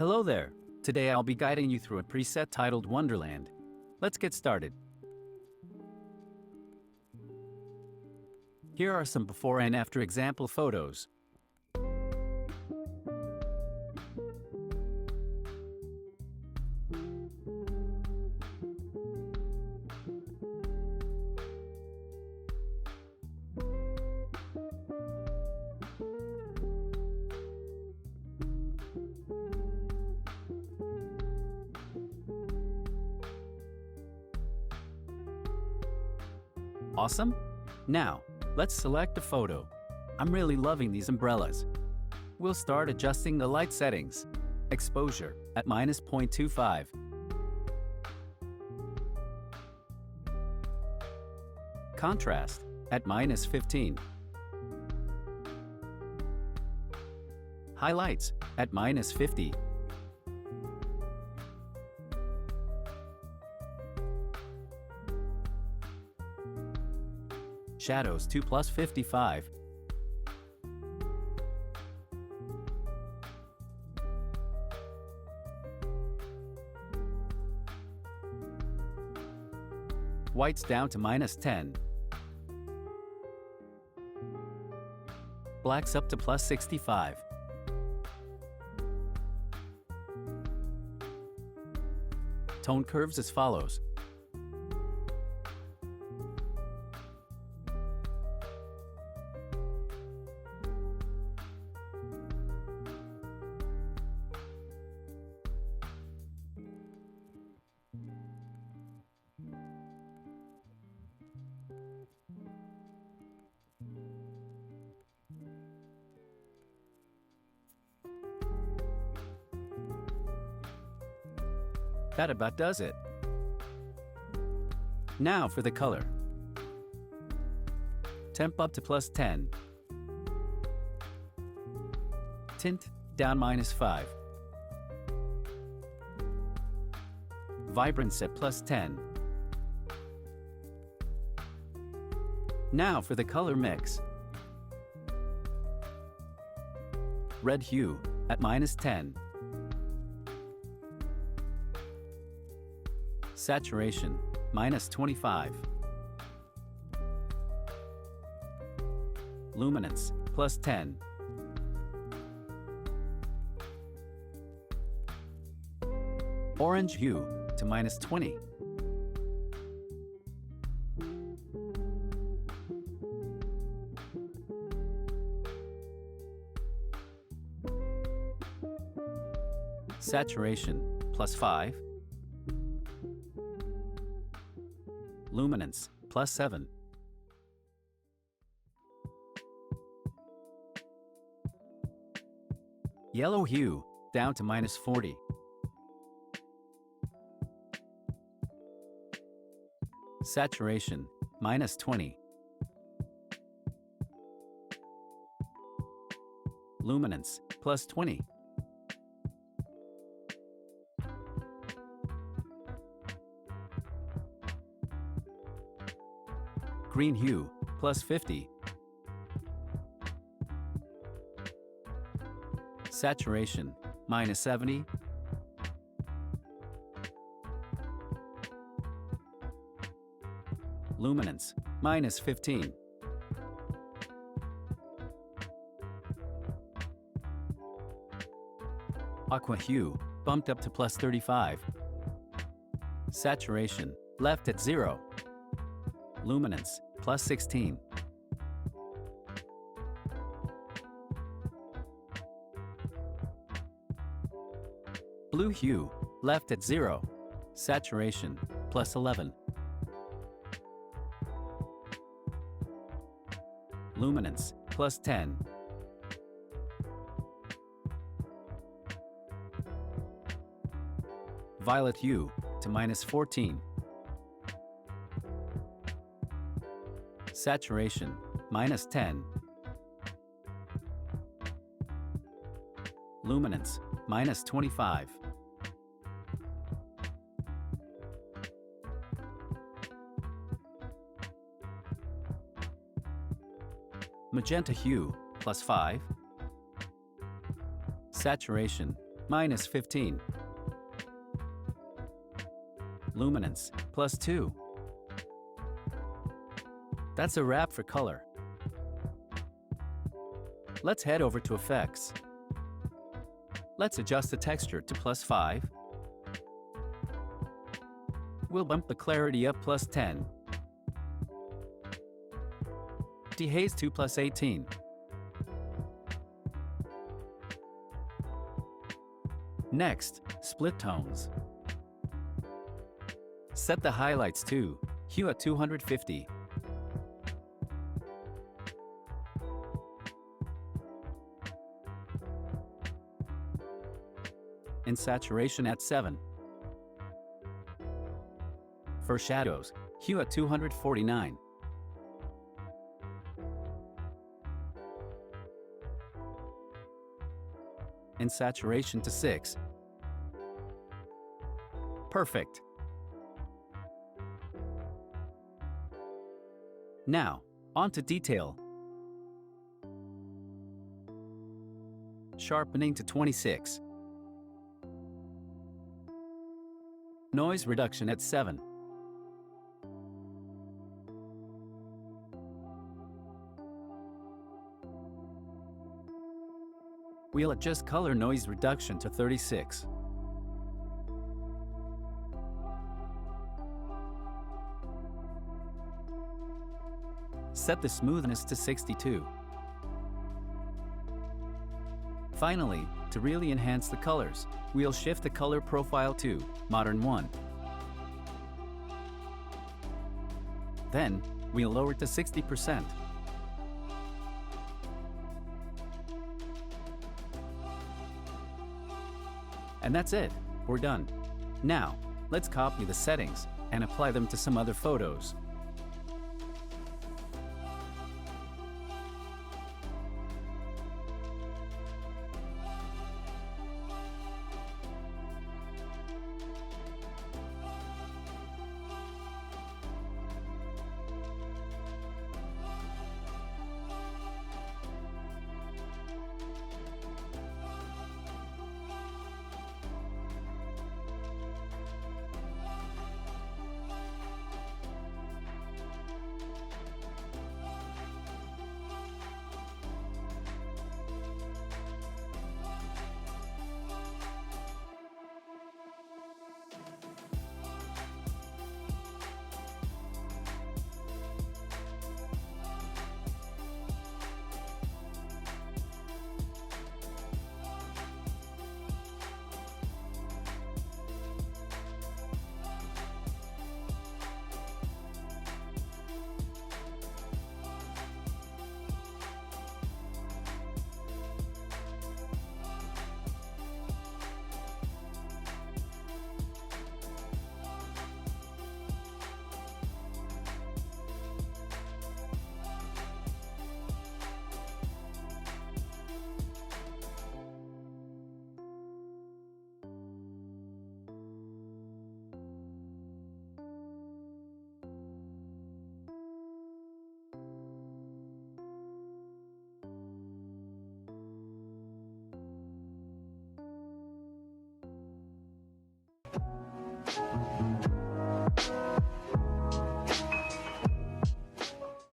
Hello there! Today I'll be guiding you through a preset titled Wonderland. Let's get started. Here are some before and after example photos. Awesome? Now, let's select a photo. I'm really loving these umbrellas. We'll start adjusting the light settings. Exposure at -0.25. Contrast at -15. Highlights at -50. Shadows 2+55. Whites down to -10. Blacks up to +65. Tone curves as follows. That about does it. Now for the color. Temp up to +10. Tint down -5. Vibrance at +10. Now for the color mix. Red hue at -10. Saturation -25. Luminance +10. Orange hue to -20. Saturation +5. Luminance +7. Yellow hue down to -40. Saturation -20. Luminance +20. Green hue +50. Saturation -70. Luminance -15. Aqua hue bumped up to +35. Saturation left at 0. Luminance +16. Blue hue left at 0. Saturation +11. Luminance +10. Violet hue to -14. Saturation -10. Luminance -25. Magenta hue +5. Saturation -15. Luminance, +2. That's a wrap for color. Let's head over to Effects. Let's adjust the texture to +5. We'll bump the clarity up +10. Dehaze to +18. Next, split tones. Set the highlights to hue at 250. And saturation at 7. For shadows, hue at 249. And saturation to 6. Perfect. Now, on to detail. Sharpening to 26. Noise reduction at 7. We'll adjust color noise reduction to 36. Set the smoothness to 62. Finally, to really enhance the colors, we'll shift the color profile to Modern 1. Then, we'll lower it to 60%. And that's it, we're done. Now, let's copy the settings and apply them to some other photos.